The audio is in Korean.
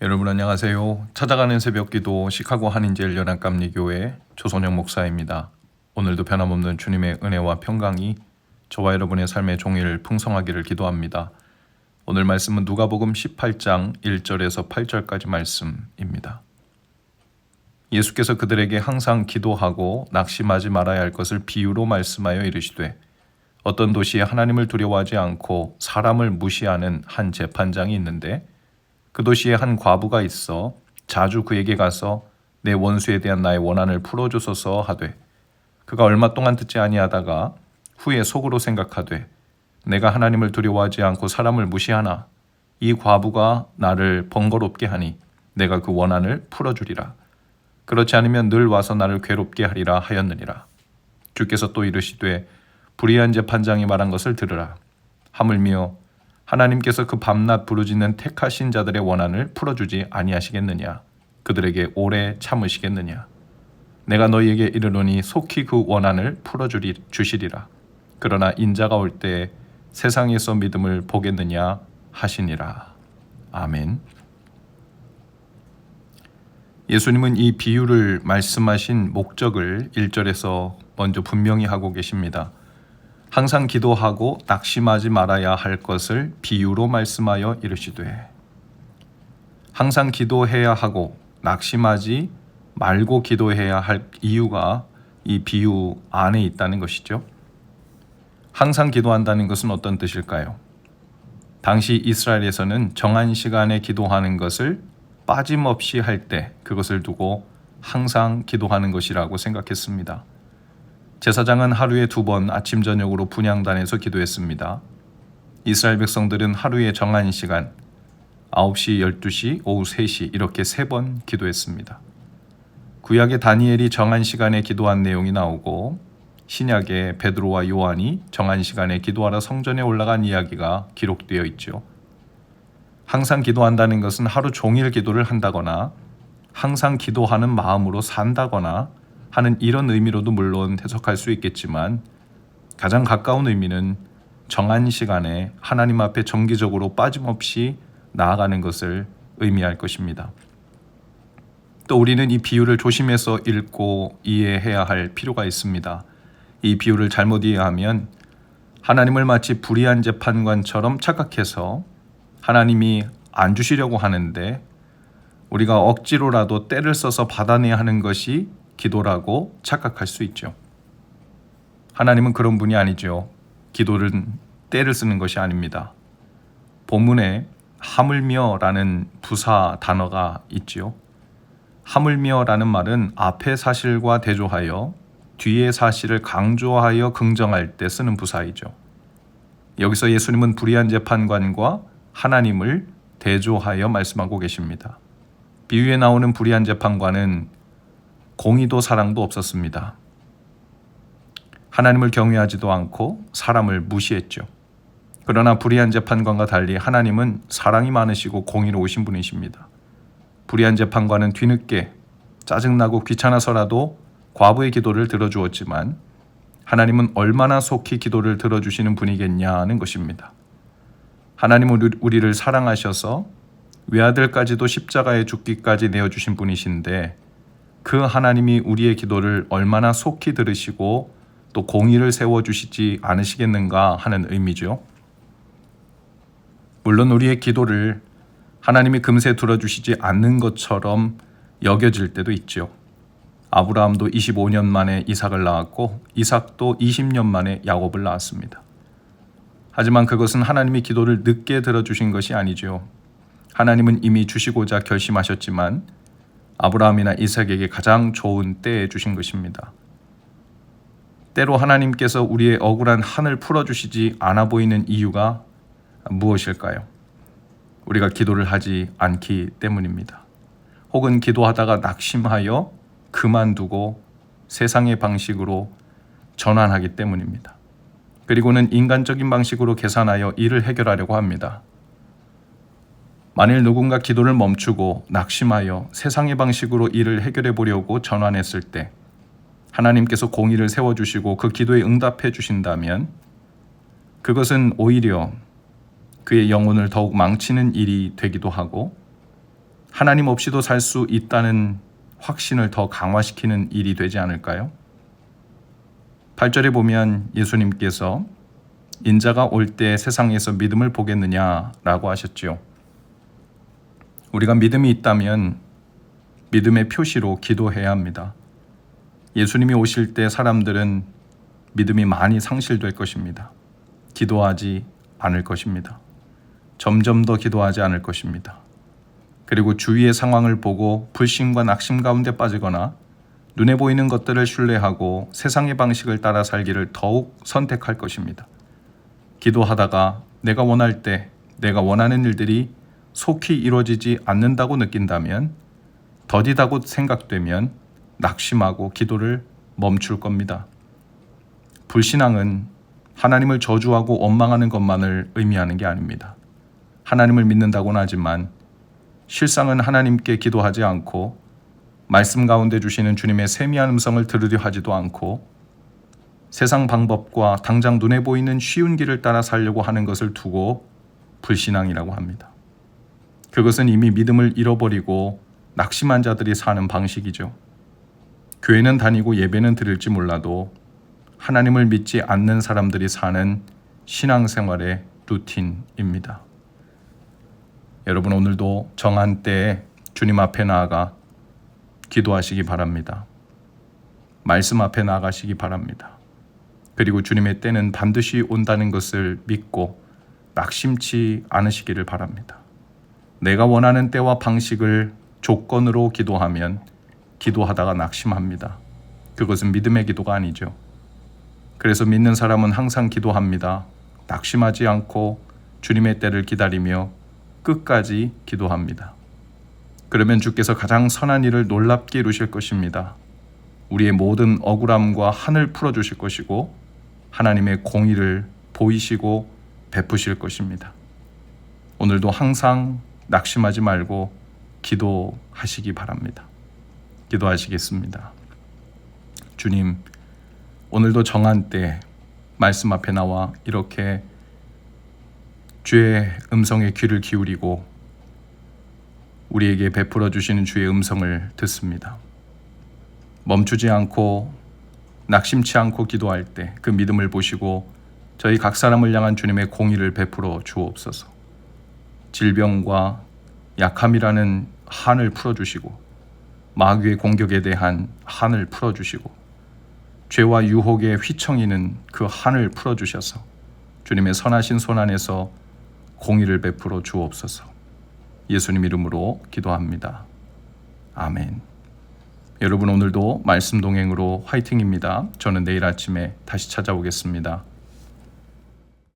여러분 안녕하세요. 찾아가는 새벽기도 시카고 한인제일 연합감리교회 조선영 목사입니다. 오늘도 변함없는 주님의 은혜와 평강이 저와 여러분의 삶의 종일 풍성하기를 기도합니다. 오늘 말씀은 누가복음 18장 1절에서 8절까지 말씀입니다. 예수께서 그들에게 항상 기도하고 낙심하지 말아야 할 것을 비유로 말씀하여 이르시되 어떤 도시에 하나님을 두려워하지 않고 사람을 무시하는 한 재판장이 있는데 그 도시에 한 과부가 있어 자주 그에게 가서 내 원수에 대한 나의 원한을 풀어주소서 하되 그가 얼마 동안 듣지 아니하다가 후에 속으로 생각하되 내가 하나님을 두려워하지 않고 사람을 무시하나 이 과부가 나를 번거롭게 하니 내가 그 원한을 풀어주리라. 그렇지 않으면 늘 와서 나를 괴롭게 하리라 하였느니라. 주께서 또 이르시되 불의한 재판장이 말한 것을 들으라. 하물며 하나님께서 그 밤낮 부르짖는 택하신 자들의 원한을 풀어주지 아니하시겠느냐? 그들에게 오래 참으시겠느냐? 내가 너희에게 이르노니 속히 그 원한을 풀어주시리라. 그러나 인자가 올 때 세상에서 믿음을 보겠느냐 하시니라. 아멘. 예수님은 이 비유를 말씀하신 목적을 1절에서 먼저 분명히 하고 계십니다. 항상 기도하고 낙심하지 말아야 할 것을 비유로 말씀하여 이르시되 항상 기도해야 하고 낙심하지 말고 기도해야 할 이유가 이 비유 안에 있다는 것이죠. 항상 기도한다는 것은 어떤 뜻일까요? 당시 이스라엘에서는 정한 시간에 기도하는 것을 빠짐없이 할 때 그것을 두고 항상 기도하는 것이라고 생각했습니다. 제사장은 하루에 2번 아침 저녁으로 분향단에서 기도했습니다. 이스라엘 백성들은 하루에 정한 시간 9시, 12시, 오후 3시 이렇게 3번 기도했습니다. 구약의 다니엘이 정한 시간에 기도한 내용이 나오고 신약의 베드로와 요한이 정한 시간에 기도하러 성전에 올라간 이야기가 기록되어 있죠. 항상 기도한다는 것은 하루 종일 기도를 한다거나 항상 기도하는 마음으로 산다거나 하는 이런 의미로도 물론 해석할 수 있겠지만 가장 가까운 의미는 정한 시간에 하나님 앞에 정기적으로 빠짐없이 나아가는 것을 의미할 것입니다. 또 우리는 이 비유를 조심해서 읽고 이해해야 할 필요가 있습니다. 이 비유를 잘못 이해하면 하나님을 마치 불의한 재판관처럼 착각해서 하나님이 안 주시려고 하는데 우리가 억지로라도 때를 써서 받아내야 하는 것이 기도라고 착각할 수 있죠. 하나님은 그런 분이 아니죠. 기도는 때를 쓰는 것이 아닙니다. 본문에 하물며라는 부사 단어가 있지요. 하물며라는 말은 앞의 사실과 대조하여 뒤의 사실을 강조하여 긍정할 때 쓰는 부사이죠. 여기서 예수님은 불의한 재판관과 하나님을 대조하여 말씀하고 계십니다. 비유에 나오는 불의한 재판관은 공의도 사랑도 없었습니다. 하나님을 경외하지도 않고 사람을 무시했죠. 그러나 불의한 재판관과 달리 하나님은 사랑이 많으시고 공의로우신 분이십니다. 불의한 재판관은 뒤늦게 짜증나고 귀찮아서라도 과부의 기도를 들어주었지만 하나님은 얼마나 속히 기도를 들어주시는 분이겠냐는 것입니다. 하나님은 우리를 사랑하셔서 외아들까지도 십자가에 죽기까지 내어주신 분이신데 그 하나님이 우리의 기도를 얼마나 속히 들으시고 또 공의를 세워주시지 않으시겠는가 하는 의미죠. 물론 우리의 기도를 하나님이 금세 들어주시지 않는 것처럼 여겨질 때도 있죠. 아브라함도 25년 만에 이삭을 낳았고 이삭도 20년 만에 야곱을 낳았습니다. 하지만 그것은 하나님이 기도를 늦게 들어주신 것이 아니죠. 하나님은 이미 주시고자 결심하셨지만 아브라함이나 이삭에게 가장 좋은 때에 주신 것입니다. 때로 하나님께서 우리의 억울한 한을 풀어주시지 않아 보이는 이유가 무엇일까요? 우리가 기도를 하지 않기 때문입니다. 혹은 기도하다가 낙심하여 그만두고 세상의 방식으로 전환하기 때문입니다. 그리고는 인간적인 방식으로 계산하여 일을 해결하려고 합니다. 만일 누군가 기도를 멈추고 낙심하여 세상의 방식으로 일을 해결해 보려고 전환했을 때 하나님께서 공의를 세워주시고 그 기도에 응답해 주신다면 그것은 오히려 그의 영혼을 더욱 망치는 일이 되기도 하고 하나님 없이도 살 수 있다는 확신을 더 강화시키는 일이 되지 않을까요? 8절에 보면 예수님께서 인자가 올 때 세상에서 믿음을 보겠느냐라고 하셨지요. 우리가 믿음이 있다면 믿음의 표시로 기도해야 합니다. 예수님이 오실 때 사람들은 믿음이 많이 상실될 것입니다. 기도하지 않을 것입니다. 점점 더 기도하지 않을 것입니다. 그리고 주위의 상황을 보고 불신과 낙심 가운데 빠지거나 눈에 보이는 것들을 신뢰하고 세상의 방식을 따라 살기를 더욱 선택할 것입니다. 기도하다가 내가 원할 때 내가 원하는 일들이 속히 이루어지지 않는다고 느낀다면, 더디다고 생각되면 낙심하고 기도를 멈출 겁니다. 불신앙은 하나님을 저주하고 원망하는 것만을 의미하는 게 아닙니다. 하나님을 믿는다고는 하지만 실상은 하나님께 기도하지 않고 말씀 가운데 주시는 주님의 세미한 음성을 들으려 하지도 않고 세상 방법과 당장 눈에 보이는 쉬운 길을 따라 살려고 하는 것을 두고 불신앙이라고 합니다. 그것은 이미 믿음을 잃어버리고 낙심한 자들이 사는 방식이죠. 교회는 다니고 예배는 드릴지 몰라도 하나님을 믿지 않는 사람들이 사는 신앙생활의 루틴입니다. 여러분, 오늘도 정한 때에 주님 앞에 나아가 기도하시기 바랍니다. 말씀 앞에 나아가시기 바랍니다. 그리고 주님의 때는 반드시 온다는 것을 믿고 낙심치 않으시기를 바랍니다. 내가 원하는 때와 방식을 조건으로 기도하면 기도하다가 낙심합니다. 그것은 믿음의 기도가 아니죠. 그래서 믿는 사람은 항상 기도합니다. 낙심하지 않고 주님의 때를 기다리며 끝까지 기도합니다. 그러면 주께서 가장 선한 일을 놀랍게 이루실 것입니다. 우리의 모든 억울함과 한을 풀어주실 것이고 하나님의 공의를 보이시고 베푸실 것입니다. 오늘도 항상 낙심하지 말고 기도하시기 바랍니다. 기도하시겠습니다. 주님, 오늘도 정한 때 말씀 앞에 나와 이렇게 주의 음성에 귀를 기울이고 우리에게 베풀어 주시는 주의 음성을 듣습니다. 멈추지 않고 낙심치 않고 기도할 때 그 믿음을 보시고 저희 각 사람을 향한 주님의 공의를 베풀어 주옵소서. 질병과 약함이라는 한을 풀어주시고 마귀의 공격에 대한 한을 풀어주시고 죄와 유혹의 휘청이는 그 한을 풀어주셔서 주님의 선하신 손 안에서 공의를 베풀어 주옵소서. 예수님 이름으로 기도합니다. 아멘. 여러분, 오늘도 말씀 동행으로 화이팅입니다. 저는 내일 아침에 다시 찾아오겠습니다.